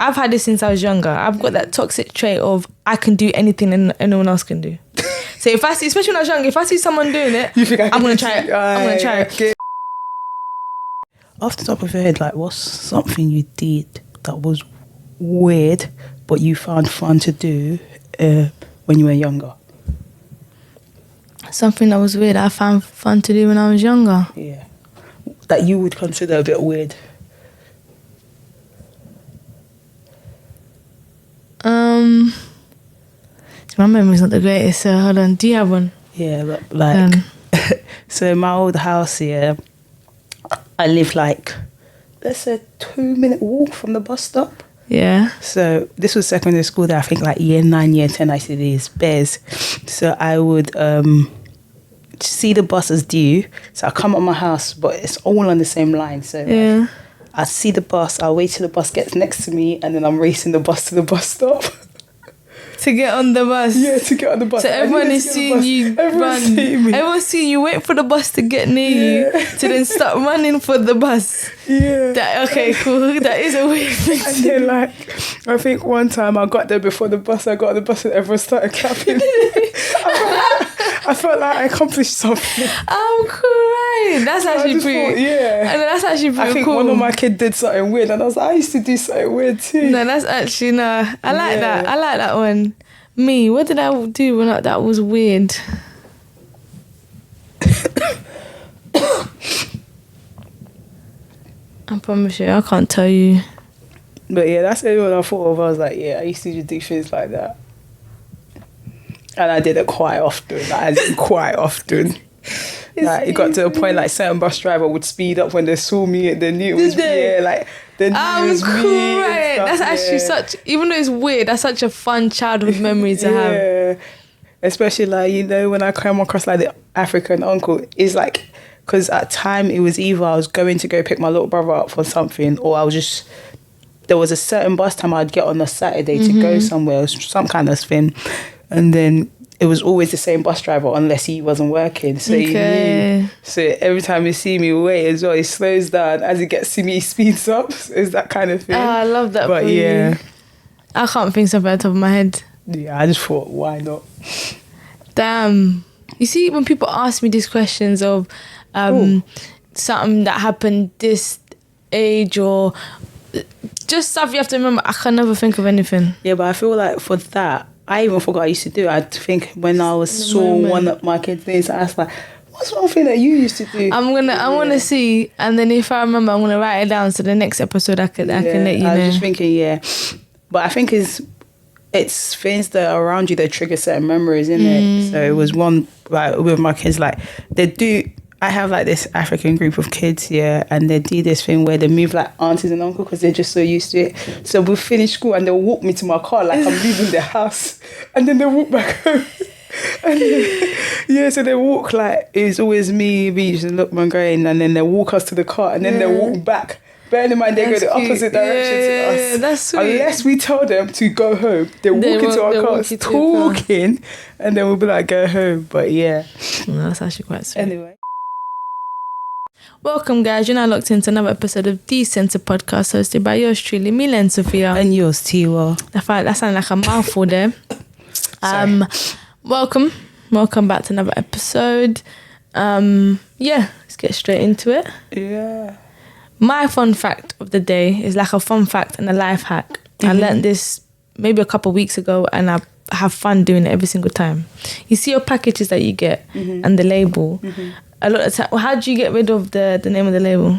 I've had this since I was younger. I've got that toxic trait of I can do anything anyone else can do. So if I see, especially when I was younger, if I see someone doing it, I'm going to try it. I'm going to try it. Off the top of your head, like, what's something you did that was weird, but you found fun to do when you were younger? Something that was weird I found fun to do when I was younger. Yeah. That you would consider a bit weird. My memory's not the greatest, so hold on. Do you have one? Yeah, but like, so in my old house here, I live like, let's say 2-minute walk from the bus stop. Yeah. So this was secondary school that I think like year 9, year 10, I see these bears. So I would see the bus as due. So I come up my house, but it's all on the same line. So yeah. I see the bus, I'll wait till the bus gets next to me, and then I'm racing the bus to the bus stop. To get on the bus? Yeah, to get on the bus. So everyone is seeing you run. Everyone's seeing you wait for the bus to get near you, to then start running for the bus. Yeah. Okay, cool. That is a weird thing. And then like, I think one time I got there before the bus, I got on the bus and everyone started clapping. I felt like I accomplished something. I'm crying. That's actually pretty. Yeah. And that's actually pretty cool. I think one of my kids did something weird, and I was like, I used to do something weird too. No, that's actually no. I like that. I like that one. Me, what did I do when that was weird? I promise you, I can't tell you. But yeah, that's the only one I thought of. I was like, yeah, I used to do things like that. And I did it quite often. Like, it got to a point like certain bus driver would speed up when they saw me and they knew it was me. Yeah, like they knew it was me. That's actually such, even though it's weird, that's such a fun childhood memory to have. Yeah. Especially like, you know, when I come across like the African uncle, it's like, because at time it was either I was going to go pick my little brother up for something, or I was just, there was a certain bus time I'd get on a Saturday to go somewhere, or some kind of thing. And then it was always the same bus driver unless he wasn't working. So he knew. So every time you see me wait as well, he slows down. As he gets to me, he speeds up. So it's that kind of thing. Oh, I love that. But yeah. I can't think something at the top of my head. Yeah, I just thought, why not? Damn. You see, when people ask me these questions of something that happened this age or just stuff you have to remember, I can never think of anything. Yeah, but I feel like for that, I even forgot I used to do. I think when I saw one of my kids' things, I was like, what's one thing that you used to do? I want to see, and then if I remember, I'm gonna write it down so the next episode I can let you know. I was just thinking, but I think it's things that are around you that trigger certain memories, isn't it? So it was one like with my kids, like they do. I have like this African group of kids here, and they do this thing where they move like aunties and uncles because they're just so used to it. So we'll finish school and they'll walk me to my car like I'm leaving the house, and then they'll walk back home. And then, so they walk like it's always me, Beach, and Lookman going, and then they walk us to the car, and then they walk back. Bearing in mind, they go the opposite direction to us. Yeah, that's sweet. Unless we tell them to go home, they walk into our cars talking, and then we'll be like, go home. But yeah. No, that's actually quite sweet. Anyway. Welcome, guys. You're now locked into another episode of TheCensoredPodcast, hosted by yours truly, Milene Sophia. And yours, Tiwa. That sounded like a mouthful there. Welcome back to another episode. Let's get straight into it. Yeah. My fun fact of the day is like a fun fact and a life hack. I learned this maybe a couple of weeks ago, and I have fun doing it every single time. You see your packages that you get and the label. A lot of time, how do you get rid of the name of the label?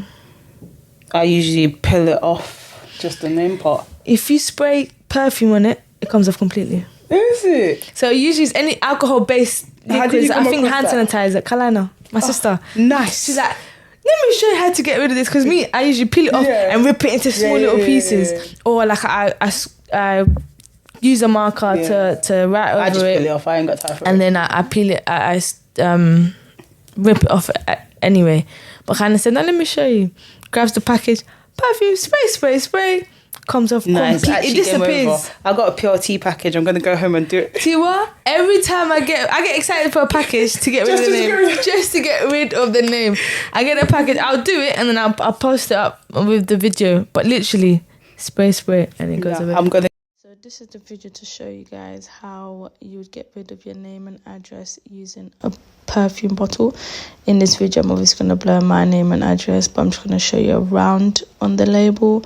I usually peel it off, just the name part. If you spray perfume on it, it comes off completely. Is it? So you use any alcohol-based liquids. I think hand sanitizer. Kalana, my sister. Nice. She's like, let me show you how to get rid of this, because me, I usually peel it off and rip it into small little pieces, or like I use a marker to write over it. I just peel it off. I ain't got time for it. And then I peel it. I rip it off anyway. But kind of said, now let me show you. Grabs the package, perfume, spray. Comes off completely. It disappears. I got a PLT package. I'm gonna go home and do it. Tiwa, every time I get excited for a package to get rid of the name, just to get rid of the name. I get a package, I'll do it, and then I'll post it up with the video. But literally, spray, and it goes away. I'm gonna. So this is the video to show you guys how you would get rid of your name and address using a perfume bottle. In this video, I'm obviously going to blur my name and address, but I'm just going to show you around on the label.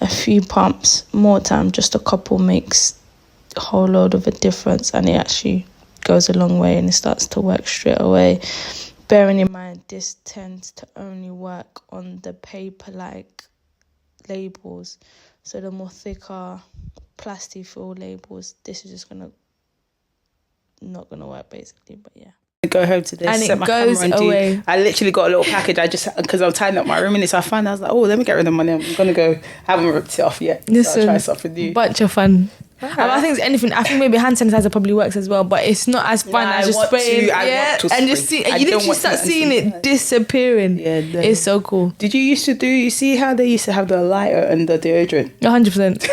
A few pumps, more time, just a couple makes a whole load of a difference, and it actually goes a long way and it starts to work straight away. Bearing in mind, this tends to only work on the paper-like labels. So the more thicker plastic fill labels, this is just not gonna work basically. But yeah, Go home to this, and set it my goes camera and away. I literally got a little package. I just, because I'm tidying up my room in it, so I was like, oh, let me get rid of my name. I'm gonna go. Haven't ripped it off yet. Listen, so I'll try something new. Bunch of fun. I think it's anything. I think maybe hand sanitizer probably works as well, but it's not as fun as just spraying. And just see, and you literally start seeing it disappearing. Yeah, it's so cool. Did you used to do? You see how they used to have the lighter and the deodorant? 100%.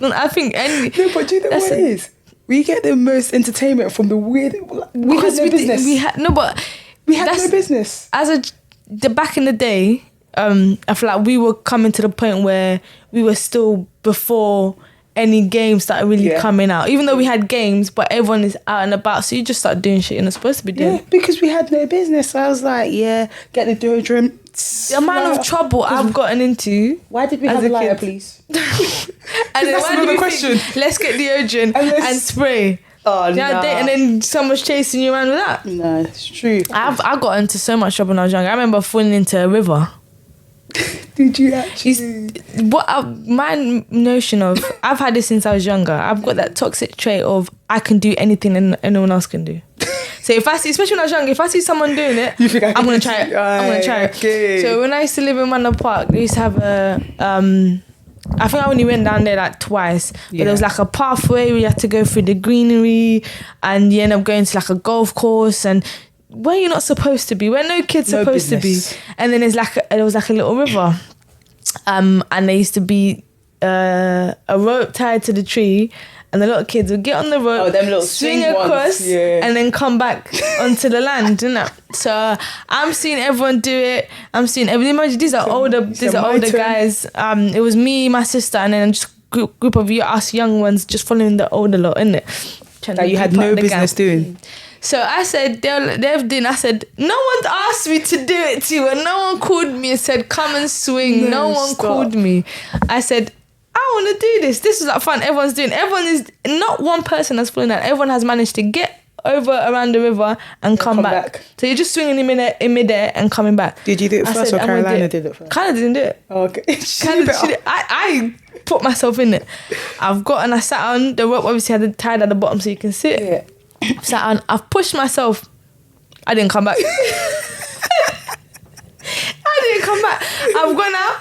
I think no, but do you know what it is? We get the most entertainment from the weird. We had no business. We had no business. The back in the day, I feel like we were coming to the point where we were still before any games started really coming out. Even though we had games, but everyone is out and about, so you just start doing shit you're not supposed to be doing. Yeah, because we had no business. So I was like, get the deodorant. The amount of trouble I've gotten into. Why did we have a lighter, please? And then that's another question. Let's get deodorant and spray. Oh, no. And then someone's chasing you around with that. No, it's true. I got into so much trouble when I was younger. I remember falling into a river. Did you actually? My notion of, I've had this since I was younger. I've got that toxic trait of I can do anything and no one else can do. So if I see, especially when I was younger, if I see someone doing it, I'm gonna try it. I'm gonna try it. So when I used to live in Manor Park, they used to have a I think I only went down there like twice, but there was like a pathway where you had to go through the greenery, and you end up going to like a golf course and where you're not supposed to be, where no kid's supposed to be, and then there was like a little river, and there used to be a rope tied to the tree, and the little kids would get on the rope, swing across, and then come back onto the land, isn't it? So I'm seeing everyone do it. Imagine these are older guys. It was me, my sister, and then just a group of us young ones just following the older lot, isn't it? That you had no business doing. So I said, they've done. I said, no one's asked me to do it to you, and no one called me and said, come and swing. No one called me. I said, I want to do this. This is like fun. Everyone's doing. Everyone is, not one person has fallen out. Everyone has managed to get over around the river and come back. So you're just swinging in midair and coming back. Did you do it first, or Carolina did it first? Carolina didn't do it. Oh, okay. I put myself in it. I sat on the rope. Obviously, I had it tied at the bottom so you can sit. Yeah. Sat on. I've pushed myself. I didn't come back. I've gone out.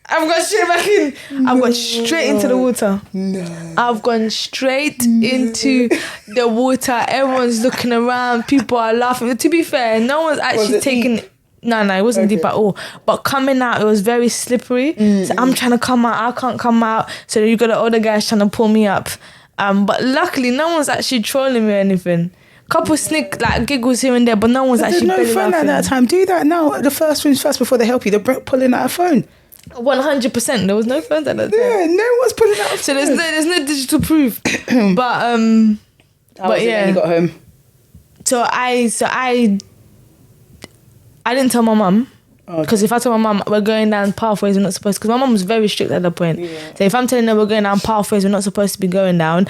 I've gone straight back in. I've gone straight into the water. No. I've gone straight into the water. Everyone's looking around. People are laughing. To be fair, no one's actually taking... No, it wasn't deep at all. But coming out, it was very slippery. So I'm trying to come out. I can't come out. So you got the older guys trying to pull me up. But luckily, no one's actually trolling me or anything. Couple giggles here and there, but no one's actually There's no phone laughing. at that time. Do that now. The first things first before they help you. They're pulling out a phone. 100%. There was no phones at that time. Yeah, no one's pulling out a phone. So there's no digital proof. But yeah. When you got home. So I didn't tell my mum. Because if I tell my mum we're going down pathways we're not supposed to, because my mum was very strict at that point. Yeah. So if I'm telling her we're going down pathways we're not supposed to be going down,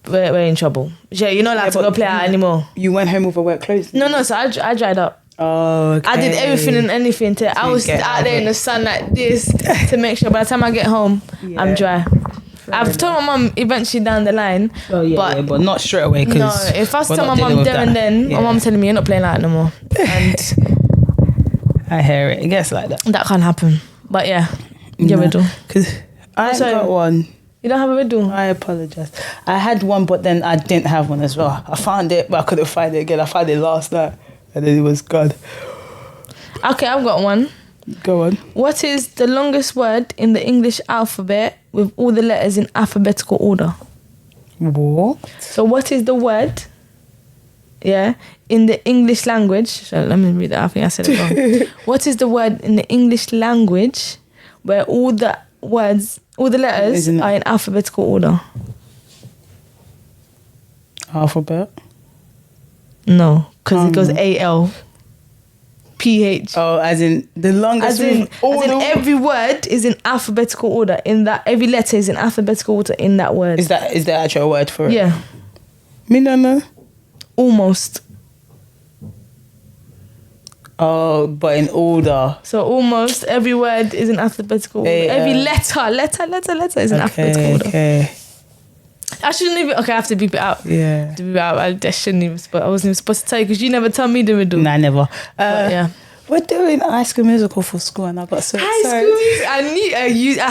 we're in trouble. Yeah, you're not allowed to go play out anymore. You went home with her wet clothes? No, so I dried up. Oh, okay. I did everything and anything I was out there in the sun like this to make sure by the time I get home I'm dry. I've told my mum eventually down the line. But not straight away. No, if I tell my mum there and then, my mum's telling me you're not playing like that no more. And I hear it. It gets like that. That can't happen. But yeah, your riddle. Because I got one. You don't have a riddle? I apologize. I had one, but then I didn't have one as well. I found it, but I couldn't find it again. I found it last night, and then it was gone. Okay, I've got one. Go on. What is the longest word in the English alphabet with all the letters in alphabetical order? What? So what is the word, in the English language? So let me read that. I think I said it wrong. What is the word in the English language where all the words All the letters Isn't it? are in alphabetical order. Alphabet? No, because it goes A-L. PH. Oh, as in the longest. As in every word is in alphabetical order. In that, every letter is in alphabetical order in that word. Is the actual word for it? Yeah. Me no know. Almost. Oh, but in order. So almost every word is in alphabetical order. Every letter is in alphabetical order. Okay. I shouldn't even. Okay, I have to beep it out. Yeah. To beep it out. I shouldn't even. I wasn't even supposed to tell you because you never told me the riddle. Nah, never. But yeah. We're doing High School Musical for school, and I got so excited. High School Musical.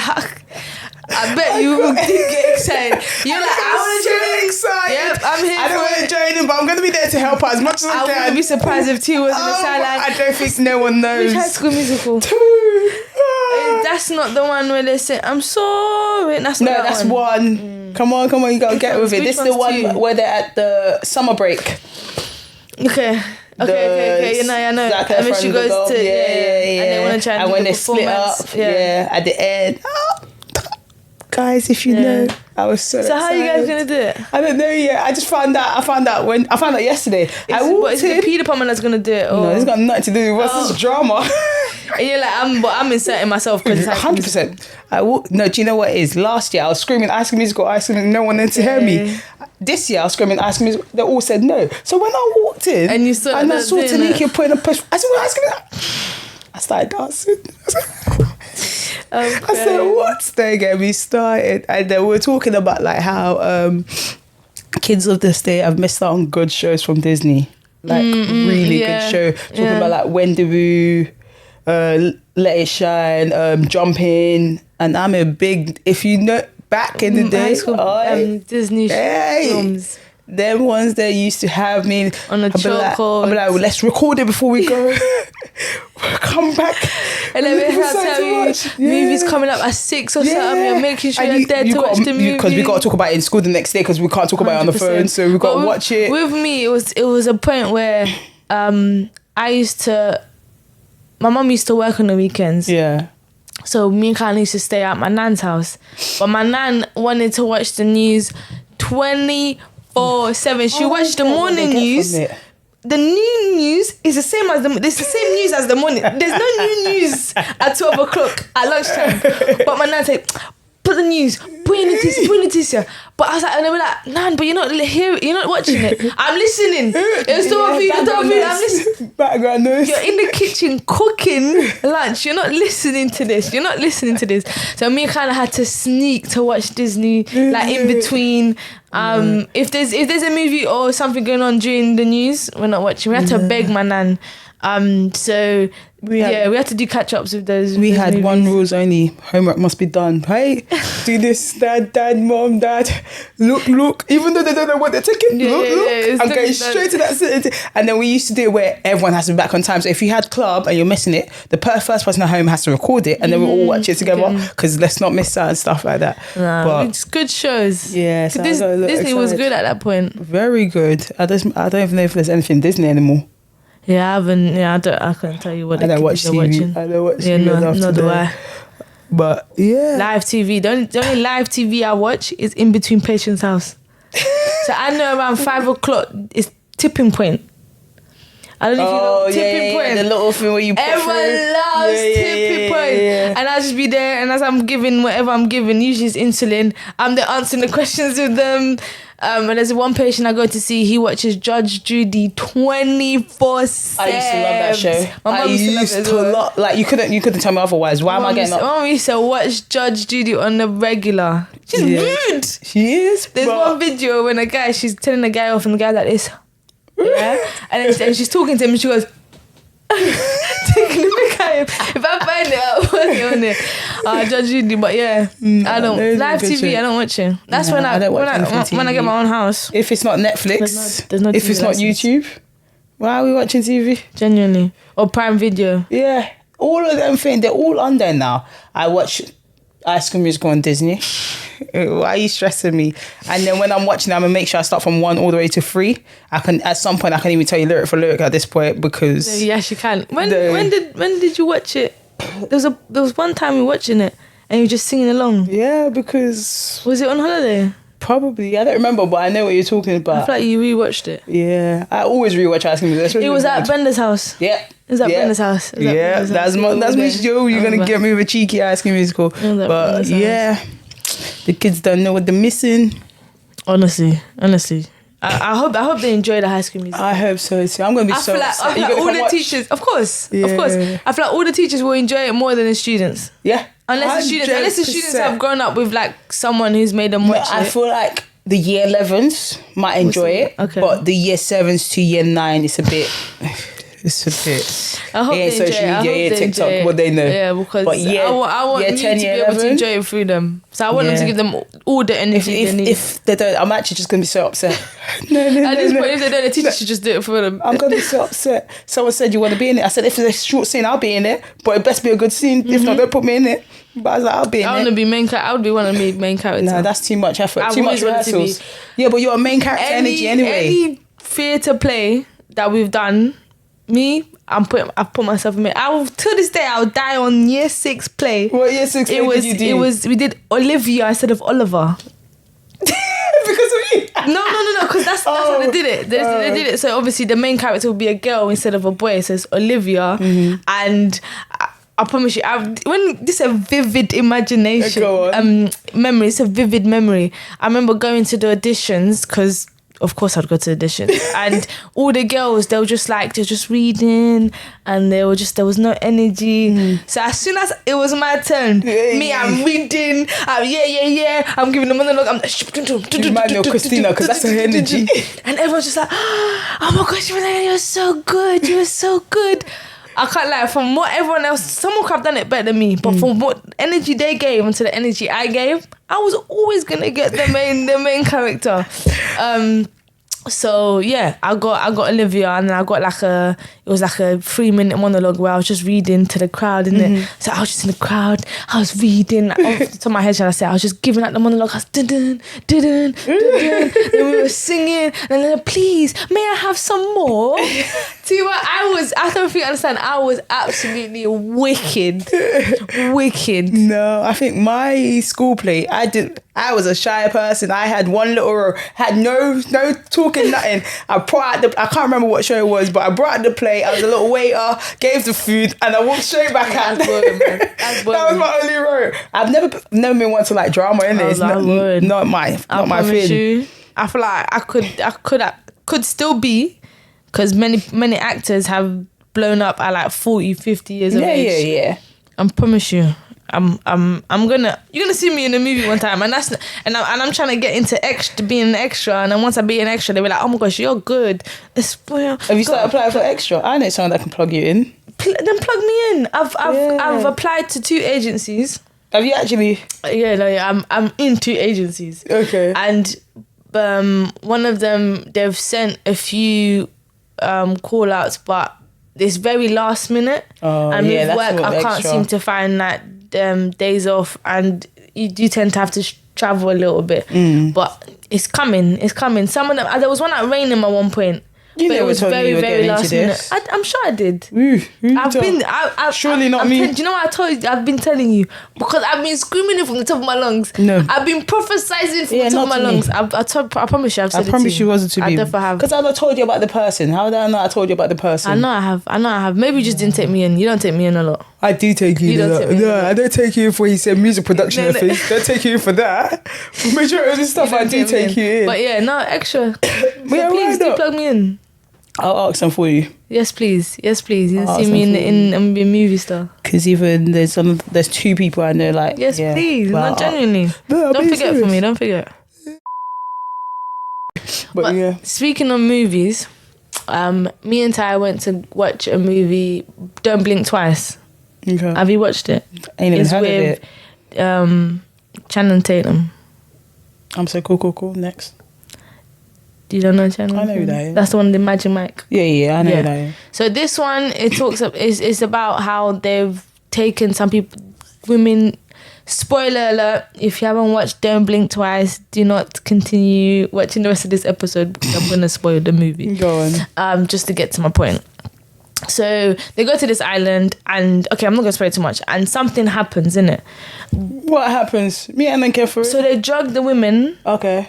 I bet you did get excited. You're like, I want to join. Excited. Yep, I'm here. I don't want to join him, but I'm going to be there to help out as much as I can. I wouldn't be surprised if Tiwa was in the sideline. I don't think no one knows. Which High School Musical? That's not the one where they say, I'm sorry. That's not that's one. Come on, you got to get with it. This is the one where they're at the summer break. Okay. Okay. I know. Zac And then she Efron goes goes, to yeah. And they want to try and do when the they split up, performance. at the end. Guys, if you know, I was so excited. how are you guys gonna do it? I don't know yet. I just found out. I found out yesterday. But is it the P department that's gonna do it? Or? No, it's got nothing to do with what's this drama. And you're like, I'm inserting myself because it's 100%. No, do you know what it is? Last year I was screaming High School Musical, no one wanted to hear me. This year I was screaming High School Musical, they all said no. So when I walked in and I saw Tanika putting a push, I said, well, High School Musical. I started dancing. I said, what? They get me started. And then we were talking about like how kids of this day have missed out on good shows from Disney. Like really good show. Talking about like Wendigo, Let It Shine, Jumping. And I'm a big, if you know, back in the day, Disney films. Them ones that used to have me on a chokehold. I'll be like, well, let's record it before we go. Come back. And then we have to tell you movies coming up at 6 or something. You're making sure you're there to watch the movie. Because we got to talk about it in school the next day because we can't talk about it on the phone. So we got to watch it. With me, it was a point where my mum used to work on the weekends. Yeah. So me and Kyle used to stay at my nan's house. But my nan wanted to watch the news 24/7. She watched the morning news. The new news is the same as it's the same news as the morning. There's no new news at 12 o'clock at lunchtime. But my nan said, put the news, put Leticia. But I was like, and they were like, Nan, but you're not here, you're not watching it. I'm listening. It's still on video, I'm listening. Background noise. You're in the kitchen cooking lunch. You're not listening to this. So me kind of had to sneak to watch Disney, like in between. If there's a movie or something going on during the news, we're not watching. We had to beg my nan. So we had to do catch-ups with those. We had movies. one rules only. Homework must be done. Hey, do this, dad, mom, dad. Look. Even though they don't know what they're taking, look. I'm going straight to that sitting. And then we used to do it where everyone has to be back on time. So if you had club and you're missing it, the first person at home has to record it, and then we all watch it together because let's not miss out and stuff like that. But it's good shows. Yeah, so Disney was good at that point. Very good. I don't even know if there's anything Disney anymore. Yeah, I haven't. Yeah, I can't tell you what I don't watch TV. watching. I don't watch TV enough nor do I. But yeah, live TV. The only live TV I watch is in between Patient's house. So I know around 5 o'clock is tipping point. I don't know if you know tipping point. The little thing where you put everyone loves tipping point. And I'll just be there, and as I'm giving whatever I'm giving, usually it's insulin, I'm there answering the questions with them. And there's one patient I go to see, he watches Judge Judy 24/7. I used to love that show. My mum used to love it. Like you couldn't tell me otherwise. Why am I getting up? My mum used to watch Judge Judy on the regular. She's rude. She is. There's one video when she's telling a guy off, and the guy's like this. Yeah, and then she's talking to him, and she goes, taking a pic at him. If I find it, I'll put it on there. Judge Judy, but yeah, I don't live TV. I don't watch it. That's when I get my own house. If it's not Netflix, there's no if it's not YouTube, why are we watching TV? Genuinely, or Prime Video. Yeah, all of them things, they're all on there now. I watch High School Musical on Disney. Why are you stressing me? And then when I'm watching, I'm gonna make sure I start from 1 all the way to 3. At some point I can even tell you lyric for lyric at this point because yes, you can. When did you watch it? There was one time we were watching it, And you're just singing along. Yeah, because Was it on holiday? probably I don't remember, but I know what you're talking I about. feel like you rewatched it. Yeah, I always rewatch High School Musical. It was at Bender's house. Yeah. It was at Bender's house. It was at Yeah, Bender's that's house. that's me, Joe. You're gonna get me with a cheeky High School Musical, was at but Bender's yeah, the kids don't know what they're missing. Honestly. I hope they enjoy the High School Musical. I hope so too. I'm gonna be so upset. I feel like all the teachers, of course. I feel like all the teachers will enjoy it more than the students. Yeah, Unless the students have grown up with like someone who's made them watch I it. feel like the year 11s might enjoy it, okay. but the year 7s to year 9, it's a bit. I hope they enjoy social it. media, TikTok, what they know. Yeah, because but I want you 10, to be year able to 11, enjoy it through them. So I want them to give them all the energy they need. If they don't, I'm actually just gonna be so upset. At this point, if they don't, the teacher should just do it for them. I'm gonna be so upset. Someone said you want to be in it. I said if it's a short scene, I'll be in it. But it best be a good scene. If not, don't put me in it. But I was like, I'll be in it. I want to be I would be one of the main characters. No, that's too much effort. I Too much always wanted to rehearsals. Yeah, but you're a main character energy anyway. Any theatre play that we've done, I've put myself in it. To this day, I'll die on year 6 play. What year 6 play did you do? We did Olivia instead of Oliver. Because of you? No, because that's how they did it. They did it. So obviously the main character would be a girl instead of a boy. So it's Olivia, and I promise you, this is a vivid imagination, memory. It's a vivid memory. I remember going to the auditions because. Of course I'd go to the auditions and all the girls, they're just reading and there was no energy. So as soon as it was my turn, I'm reading, I'm giving the monologue, you might know Christina because that's her energy. And everyone's just like, oh my gosh, Milene, you're so good, you're so good. I can't lie, from what everyone else, someone could have done it better than me, but from what energy they gave and to the energy I gave, I was always gonna get the main character. So yeah, I got Olivia, and then I got it was like a 3-minute monologue where I was just reading to the crowd, and so I was just in the crowd, I was reading off the top of my head, shall I say, I was just giving out the monologue, I was dun then we were singing, and then please, may I have some more? Tiwa, I don't think you understand, I was absolutely wicked. No, I think my school play, I was a shy person. I had one little row, had no talking, nothing. I can't remember what show it was, but I brought out the plate. I was a little waiter, gave the food, and I walked straight back out. That's boring, man. That was my only row. I've never been one to like drama in it. It's not my thing. I feel like I could still be, because many actors have blown up at like 40, 50 years of age. Yeah. I promise you. you're gonna see me in a movie one time, and I'm trying to get into being an extra, and then once I be an extra, they be like, oh my gosh, you're good. Have you started applying for extra? I know someone that can plug you in. Then plug me in. I've applied to 2 agencies. Have you actually? Yeah, I'm in 2 agencies. Okay. And one of them, they've sent a few call outs, but it's very last minute. And with work, I can't seem to find days off, and you do tend to have to travel a little bit. But it's coming. Some of them, there was one at Rainham at one point. You but never it was told me you were very getting last into minute. this. I'm sure I did. Surely not me. Do you know what I told you? I've been telling you, because I've been screaming it from the top of my lungs. No. I've been prophesizing from the top of my lungs. I promise you, I've said it to you. I promise you wasn't to me. I definitely have. Because I told you about the person. How did I know I told you about the person? I know I have. Maybe you just didn't take me in. You don't take me in a lot. I do take you in a lot. No, I don't take you in for he said music production and things. Don't take you in for that. Majority of the stuff I do take you in. But yeah, no, extra. So yeah, please do plug me in. I'll ask them for you. Yes, please. You see me in a movie star. Because even there's 2 people I know like. Yes, please. Not genuinely. No, don't forget for me. Don't forget. But yeah. Speaking of movies, me and Ty went to watch a movie, Don't Blink Twice. Okay. Have you watched it? Ain't even heard of it. Channing Tatum. I'm so cool. Next. You don't know Channing? I know who that is. That's the one with the Magic Mike. Yeah, I know that is. So this one, it's about how they've taken some women. Spoiler alert, if you haven't watched Don't Blink Twice, do not continue watching the rest of this episode, because I'm going to spoil the movie. Go on. Just to get to my point. So they go to this island, and okay, I'm not going to spoil too much, and something happens in it. What happens? Me and then care for it. So they drug the women. Okay.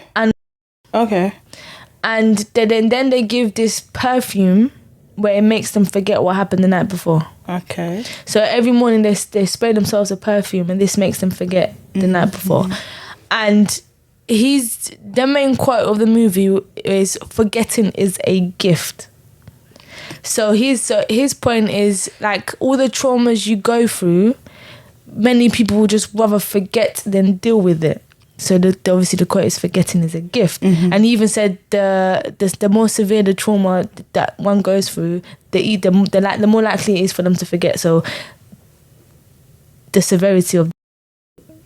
And then they give this perfume where it makes them forget what happened the night before. Okay. So every morning they spray themselves a perfume, and this makes them forget the night before. And the main quote of the movie is, "Forgetting is a gift." So his point is, like, all the traumas you go through, many people will just rather forget than deal with it. So obviously the quote is, "Forgetting is a gift." And he even said the more severe the trauma that one goes through, the more likely it is for them to forget. So the severity of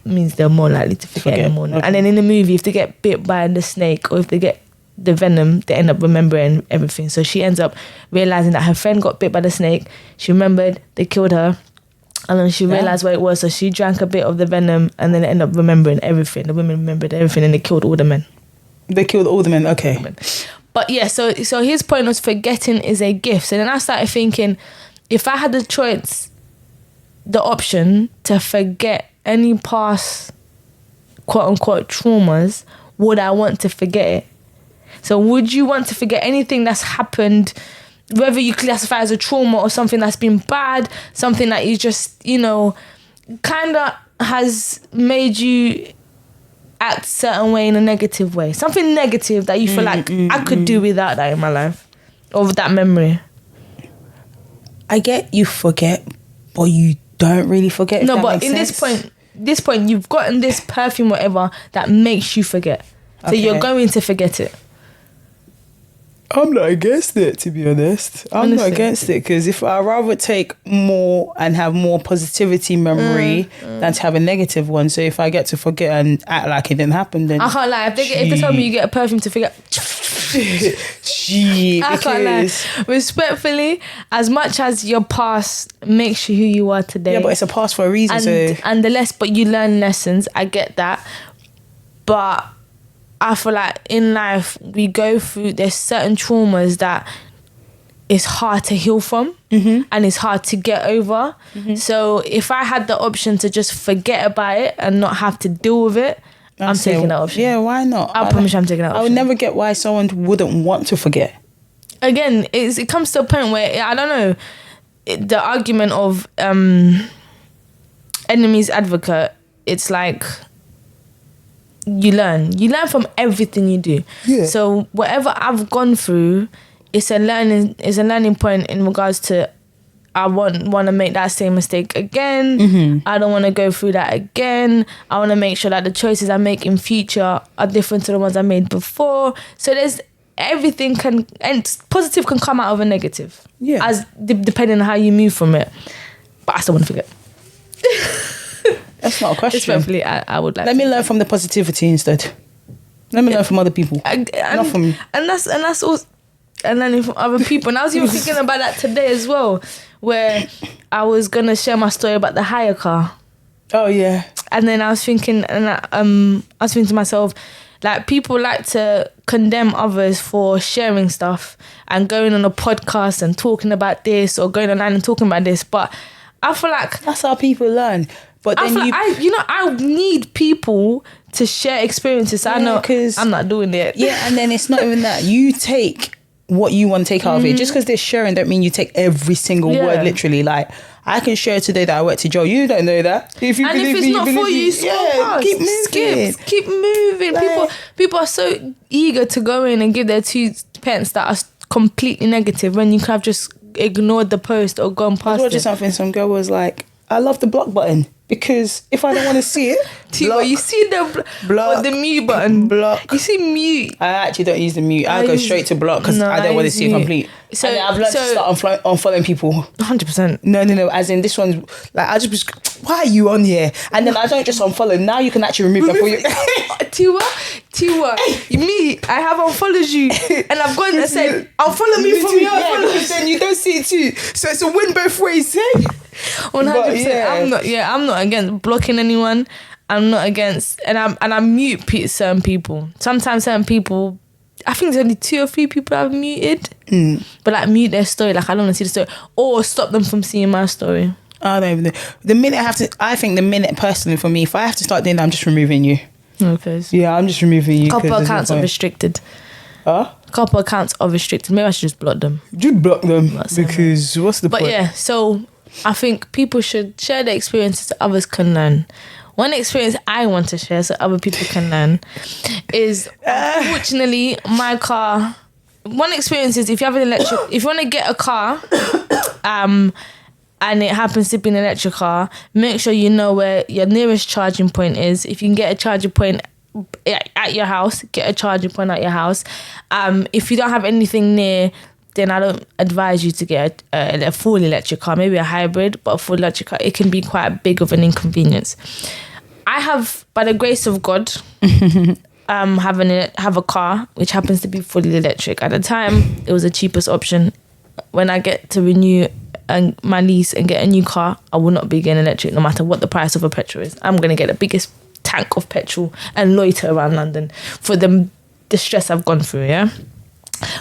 means they're more likely to forget in the morning. Okay. And then in the movie, if they get bit by the snake or if they get the venom, they end up remembering everything. So she ends up realizing that her friend got bit by the snake. She remembered they killed her. And then she realised what it was, so she drank a bit of the venom and then ended up remembering everything. The women remembered everything and they killed all the men. They killed all the men, okay. But yeah, so his point was forgetting is a gift. So then I started thinking, if I had the choice, the option to forget any past quote-unquote traumas, would I want to forget it? So would you want to forget anything that's happened, whether you classify as a trauma or something that's been bad, something that you just, kind of has made you act a certain way in a negative way? Something negative that you feel like I could do without that in my life, or that memory. I get you forget, but you don't really forget. No, but in this point, you've gotten this perfume, whatever, that makes you forget. So you're going to forget it. I'm not against it, to be honest. I'm not against it, because if I'd rather take more and have more positivity memory than to have a negative one. So if I get to forget and act like it didn't happen, then I can't lie. If they tell me you get a perfume to forget, I can't lie. Respectfully, as much as your past makes you who you are today, but it's a past for a reason. But you learn lessons. I get that, but I feel like in life we go through, there's certain traumas that it's hard to heal from and it's hard to get over. So if I had the option to just forget about it and not have to deal with it, I'm taking that option. Yeah, why not? I promise I'm taking that option. I would never get why someone wouldn't want to forget. Again, it comes to a point where, I don't know, the argument of enemy's advocate, it's like, you learn from everything you do. So whatever I've gone through, it's a learning point in regards to, I want to make that same mistake again. I don't want to go through that again. I want to make sure that the choices I make in future are different to the ones I made before. So there's everything positive can come out of a negative, as depending on how you move from it. But I still want to forget. That's not a question. Respectfully, I would like. Let me learn from the positivity instead. Let me learn from other people, not from you. And that's also, and learning from other people. And I was even thinking about that today as well, where I was gonna share my story about the hire car. Oh yeah. And then I was thinking, I was thinking to myself, like, people like to condemn others for sharing stuff and going on a podcast and talking about this, or going online and talking about this, but I feel like that's how people learn. But then I need people to share experiences. I know, because I'm not doing it. Yeah, and then it's not even that. You take what you want to take out of it. Just because they're sharing don't mean you take every single word literally. Like, I can share today that I went to jail. You don't know that. If it's not for you, keep moving. Keep moving. Like, people are so eager to go in and give their 2 pence that are completely negative, when you could have just ignored the post or gone past it. I watched something. Some girl was like, I love the block button, because if I don't want to see it, Tiwa, you see the block, or the mute button. Block. You see mute. I actually don't use the mute. I go straight to block because I don't want to see it complete. So and I've learned to start unfollowing people. 100%. No. As in, this one's like, I just, why are you on here? And then I don't just unfollow. Now you can actually remove them for you. Tiwa, me, I have unfollowed you, and I've gone and said, unfollow me from your because then you don't see it too. So it's a win both ways. 100%. I'm not against blocking anyone. I'm not against, and I mute certain people. Sometimes certain people, I think there's only 2 or 3 people I've muted, but like mute their story. Like, I don't want to see the story, or stop them from seeing my story. I don't even know. The minute I think the minute personally for me, if I have to start doing that, I'm just removing you. Okay. Yeah, I'm just removing you. Couple accounts are restricted. Couple accounts are restricted. Maybe I should just block them. Just block them because what's the point? But yeah, so I think people should share their experiences so others can learn. One experience I want to share so other people can learn is, unfortunately, my car. One experience is if you have an if you want to get a car, and it happens to be an electric car, make sure you know where your nearest charging point is. If you can get a charging point at your house, get a charging point at your house. If you don't have anything near, then I don't advise you to get a full electric car, maybe a hybrid, but a full electric car, it can be quite big of an inconvenience. I have, by the grace of God, have a car which happens to be fully electric. At the time, it was the cheapest option. When I get to renew my lease and get a new car, I will not be getting electric no matter what the price of a petrol is. I'm going to get the biggest tank of petrol and loiter around London for the stress I've gone through, yeah?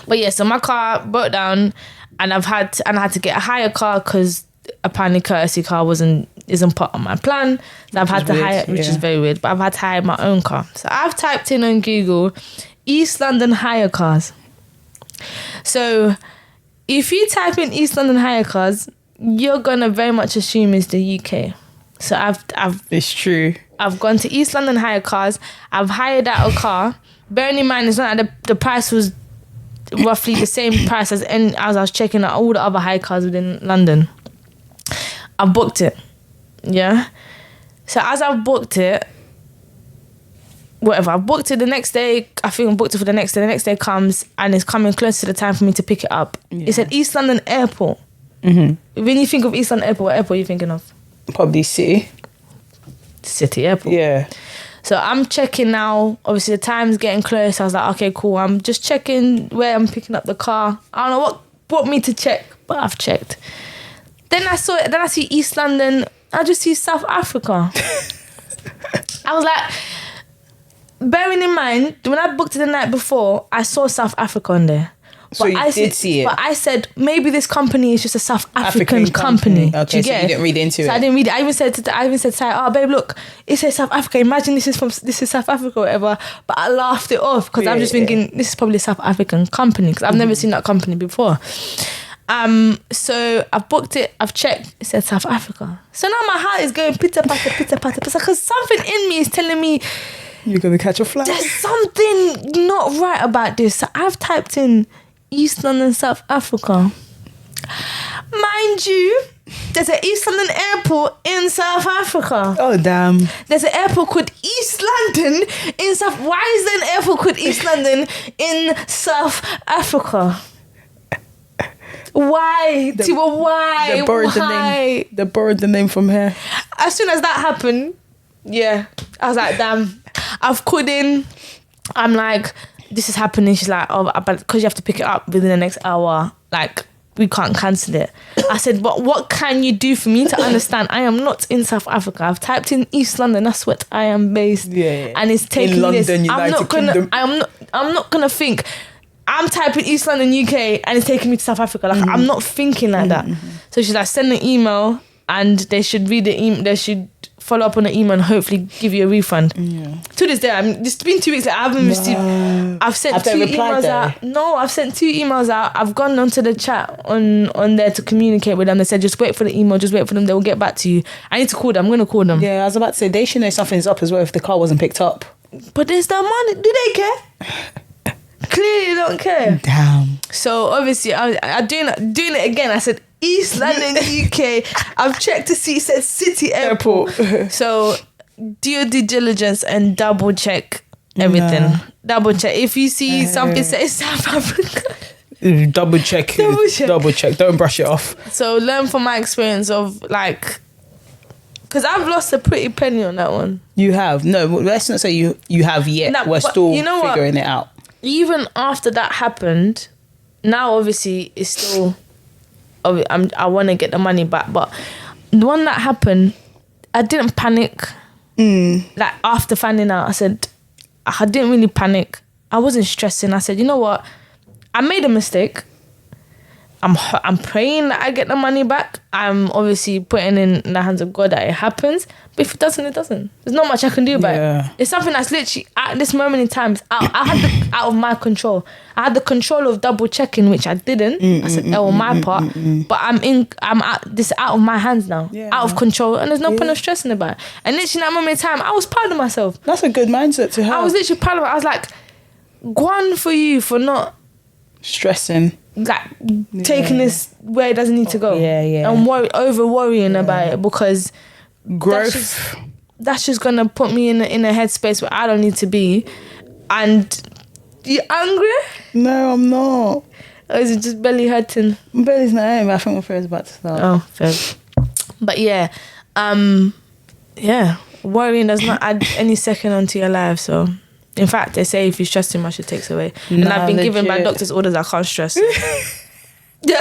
But yeah, so my car broke down and I had to get a hire car because apparently courtesy car isn't part of my plan. So I've had to hire, which is very weird, but I've had to hire my own car. So I've typed in on Google East London hire cars. So if you type in East London hire cars, you're gonna very much assume it's the UK. So it's true. I've gone to East London hire cars. I've hired out a car. Bearing in mind, it's not that the price was roughly the same price as I was checking out all the other hire cars within London. I booked it. Yeah. So as I've booked it, whatever, I booked it the next day. I think I booked it for the next day. The next day comes and it's coming close to the time for me to pick it up. Yeah. It said East London Airport. Mm-hmm. When you think of East London Airport, what airport are you thinking of? Probably City Airport. Yeah. So I'm checking now. Obviously, the time's getting close. I was like, okay, cool. I'm just checking where I'm picking up the car. I don't know what brought me to check, but I've checked. Then I saw it. Then I see East London. I just see South Africa. I was like, bearing in mind, when I booked it the night before, I saw South Africa on there. So you did see it? But I said, maybe this company is just a South African company. Okay, you didn't read into it. So I didn't read it. I even said to Ty, oh, babe, look, it says South Africa. Imagine this is South Africa or whatever. But I laughed it off because I'm just thinking, this is probably a South African company because I've never seen that company before. So I've booked it, I've checked, it said South Africa. So now my heart is going pitter-patter, because something in me is telling me you're going to catch a flight. There's something not right about this. So I've typed in East London, South Africa. Mind you, there's an East London airport in South Africa. Oh, damn. There's an airport called East London in South... Why is there an airport called East London in South Africa? Why? Tiwa, why? They borrowed the name from here. As soon as that happened, yeah, I was like, damn. I've called in. I'm like, this is happening. She's like, oh, but because you have to pick it up within the next hour, like, we can't cancel it. I said, but what can you do for me to understand? I am not in South Africa. I've typed in East London. That's what I am based. Yeah. And it's taking in London, this. United Kingdom. I'm not gonna think. I'm typing East London, UK, and it's taking me to South Africa. Like, I'm not thinking like that. So she's like, send an email, and they should read the email. They should follow up on the email and hopefully give you a refund. Yeah. To this day, it's been 2 weeks. I haven't received. I've sent 2 emails out. No, I've sent 2 emails out. I've gone onto the chat on there to communicate with them. They said, just wait for the email. Just wait for them. They will get back to you. I need to call them. I'm going to call them. Yeah, I was about to say, they should know something's up as well if the car wasn't picked up. But there's no money. Do they care? Clearly they don't care. Damn. So obviously I'm doing it again. I said East London, UK. I've checked to see it says City Airport. So do your due diligence and double check everything. Nah. Double check. If you see something says South Africa, double check. Don't brush it off. So learn from my experience of like, because I've lost a pretty penny on that one. You have? No, let's not say you have yet. No, we're still figuring it out. Even after that happened, now obviously it's still... I want to get the money back. But the one that happened, I didn't panic. Like, after finding out, I said... I didn't really panic. I wasn't stressing. I said, you know what? I made a mistake. I'm praying that I get the money back. I'm obviously putting in the hands of God that it happens. But if it doesn't, it doesn't. There's not much I can do about it. It's something that's literally at this moment in time out of my control. I had the control of double checking, which I didn't. I said on my part. But I'm out of my hands now. Out of control, and there's no point of stressing about it. And literally that moment in time, I was proud of myself. That's a good mindset to have. I was literally proud of it. I was like, go on for you for not stressing. Like taking this where it doesn't need to go. And worrying about it, because growth that's just gonna put me in a headspace where I don't need to be. And you angry? No, I'm not. Or is it just belly hurting? My belly's not hurting, but I think my throat's about to start. Oh, fair. But worrying does not add any second onto your life. So in fact, they say if you stress too much, it takes away. And I've been given by doctor's orders I can't stress. Yeah.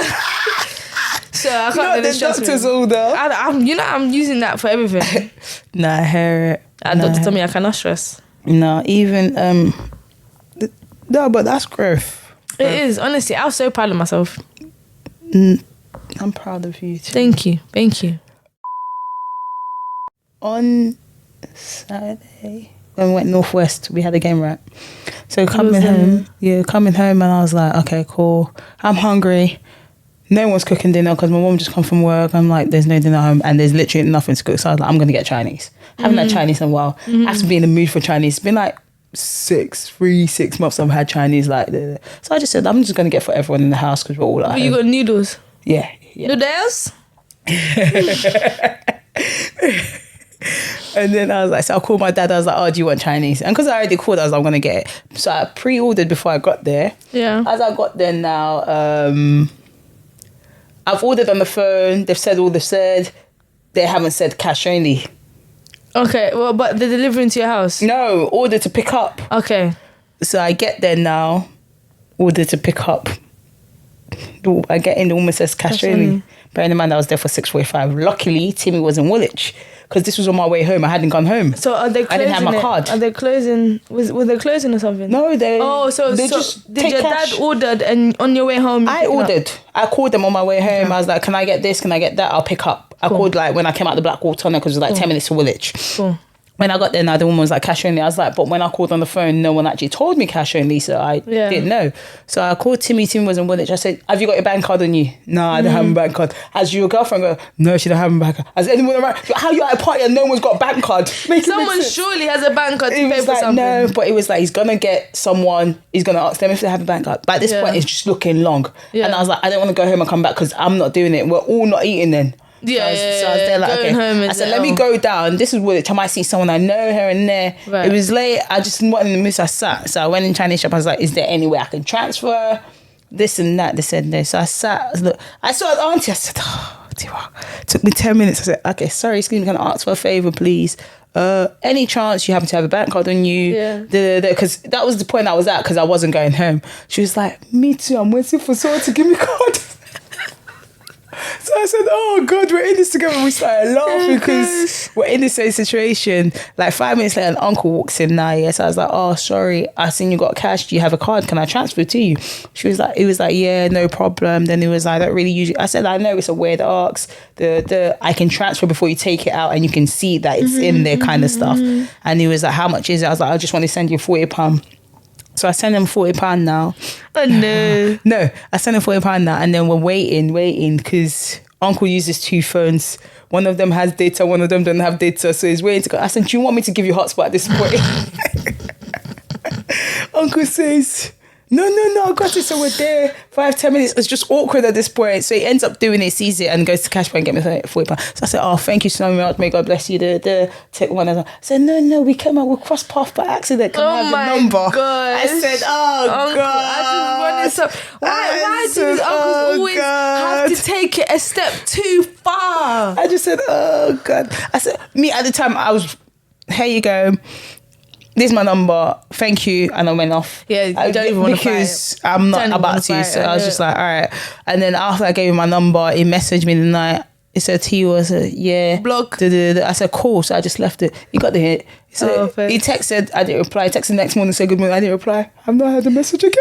So I can't really stress. The doctor's order. I'm using that for everything. Nah, I hear it. Doctor told me I cannot stress. No, even no, but that's growth. It is, honestly. I was so proud of myself. I'm proud of you too. Thank you. On Saturday, when we went Northwest, we had a game, right? So coming home, and I was like, okay, cool. I'm hungry. No one's cooking dinner because my mom just come from work. I'm like, there's no dinner at home and there's literally nothing to cook. So I was like, I'm going to get Chinese. Haven't had Chinese in a while. I have to be in the mood for Chinese. It's been like 6 months I've had Chinese. So I just said, I'm just going to get for everyone in the house because we're all at home. You got noodles? Yeah. Noodles? And then I was like, so I called my dad. I was like, oh, do you want Chinese? And because I already called, I was like, I'm going to get it. So I pre-ordered before I got there. Yeah. As I got there now, I've ordered on the phone. They've said all they've said. They haven't said cash only. Okay, well, but they're delivering to your house? No, order to pick up. Okay. So I get there now, order to pick up. I get in, it almost says cash only. Bearing in mind I was there for 6:45. Luckily, Timmy was in Woolwich because this was on my way home. I hadn't gone home. So are they closing? I didn't have my card. Are they closing? Were they closing or something? No, they. Oh, so just did your cash. dad ordered and on your way home? I ordered. I called them on my way home. Yeah. I was like, "Can I get this? Can I get that? I'll pick up." I called when I came out the Blackwall Tunnel because it was like 10 minutes to Woolwich. Cool. When I got there now, the woman was like, cash only. I was like, but when I called on the phone, no one actually told me cash only, so I didn't know. So I called Timmy. Timmy was in Woolwich. I said, have you got your bank card on you? No, I don't have my bank card. Has your girlfriend got? No, she don't have my bank card. Has anyone around? How you at a party and no one's got a bank card? Someone surely has a bank card to pay for something. No, but it was like, he's going to get someone, he's going to ask them if they have a bank card. But at this point, it's just looking long. Yeah. And I was like, I don't want to go home and come back because I'm not doing it. We're all not eating then. So I was there like, okay. I said, let me go down. This is Woolwich. I might see someone I know here and there. Right. It was late. I just wasn't in the mood. So I sat. So I went in Chinese shop. I was like, is there any way I can transfer? This and that. They said no. So I sat. I saw an auntie. I said, oh, Tiwa. Took me 10 minutes. I said, okay, sorry, excuse me, can I ask for a favour, please? Any chance you happen to have a bank card on you? Yeah. Because that was the point I was at because I wasn't going home. She was like, me too. I'm waiting for someone to give me a card. So I said, oh God, we're in this together. We started laughing because we're in the same situation. Like 5 minutes later, an uncle walks in now. Yeah. So I was like, oh, sorry, I seen you got cash. Do you have a card? Can I transfer to you? He was like, yeah, no problem. Then he was like, I don't really usually. I said, I know it's a weird ask. I can transfer before you take it out and you can see that it's in there kind of stuff. And he was like, how much is it? I was like, I just want to send you £40. So I send him £40 now. Oh no. No, I send him £40 now, and then we're waiting because Uncle uses 2 phones. One of them has data, one of them doesn't have data. So he's waiting to go. I said, do you want me to give you hotspot at this point? Uncle says, no, I got it. So we're there 5-10 minutes. It's just awkward at this point. So he ends up doing it, sees it, and goes to cash point and get me £40. So I said, oh, thank you so much. May God bless you. The take one. I said, no, we came out, we crossed paths by accident. Can I have your number? God. I said, oh Uncle, God. I just wanted some. Why do these uncles always have to take it a step too far? I just said, oh God. I said, me at the time, I was, here you go. This is my number, thank you, and I went off. Yeah, I don't even want to fight. Because I'm not about to, so I was just like, all right. And then after I gave him my number, he messaged me the night. He said, Tiwa, I said, yeah. Block. I said, cool, so I just left it. He got the hit. He said, he texted, I didn't reply. He texted the next morning, said good morning, I didn't reply. I've not heard the message again.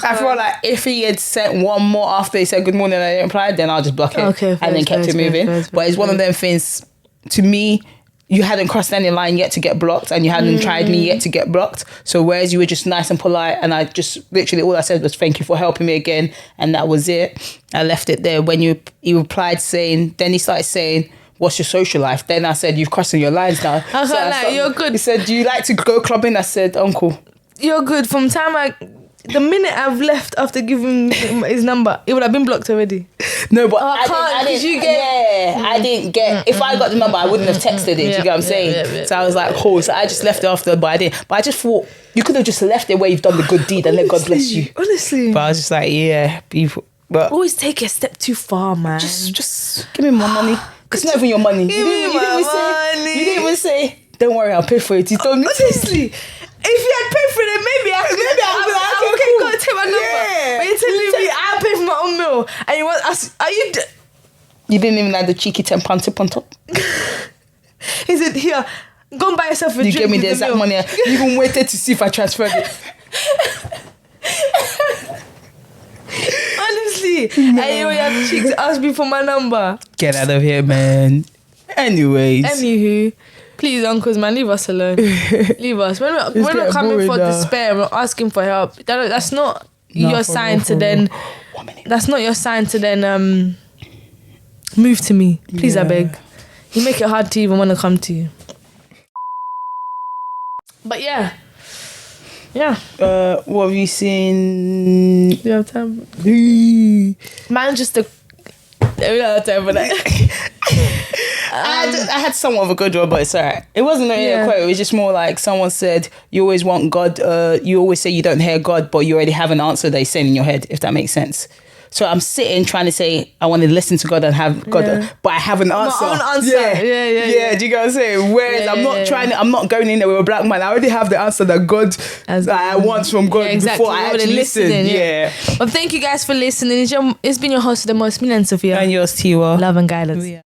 I feel like if he had sent one more after he said good morning and I didn't reply, then I'll just block it. Okay, and then kept it moving. But it's one of them things, to me, you hadn't crossed any line yet to get blocked, and you hadn't tried me yet to get blocked. So whereas you were just nice and polite, and I just literally all I said was thank you for helping me again, and that was it. I left it there. When he replied saying, then he started saying, what's your social life? Then I said, you've crossed your lines now. I was like, you're good. He said, do you like to go clubbing? I said, uncle. You're good. From the minute I've left after giving him his number, it would have been blocked already. No, but I didn't get. If I got the number, I wouldn't have texted it. Do you get what I'm saying? So I was like, cool. So I just left it after, but I didn't. But I just thought you could have just left it where you've done the good deed and let God bless you. Honestly. But I was just like, yeah, people. But always take a step too far, man. Just give me my money. It's not even your money. Give me my money. You didn't even say, don't worry, I'll pay for it. You told me. Honestly. If you had paid for it, maybe I would be like, okay, go and take my number. Yeah. But you're telling me I'll pay for my own meal, and you want us? Are you? You didn't even have the cheeky £10 tip on top. He said, "Here, go and buy yourself a drink." You gave me the exact money. You even waited to see if I transferred it. Honestly, and you have the cheek to ask me for my number. Get out of here, man. Anyways. Anywho. Please, uncles, man, leave us alone. Leave us. We're not coming for despair. We're asking for help. That's not your sign to then. That's not your sign to then move to me. Please, I beg. You make it hard to even want to come to you. But yeah. What have you seen? Do you have time? Man, just a. We don't have time for that. I had somewhat of a good one, but it's alright. It wasn't a quote. It was just more like someone said, "You always want God. You always say you don't hear God, but you already have an answer they're saying in your head." If that makes sense. So I'm sitting trying to say I want to listen to God and have God, but I have an answer. My own answer. Yeah. Do you get what I'm saying? Whereas I'm not going in there with a black man. I already have the answer that God I want from God before I actually listen. Yeah. Well, thank you guys for listening. It's been your host, the most, Milene Sophia. And yours, Tiwa. Love and guidance.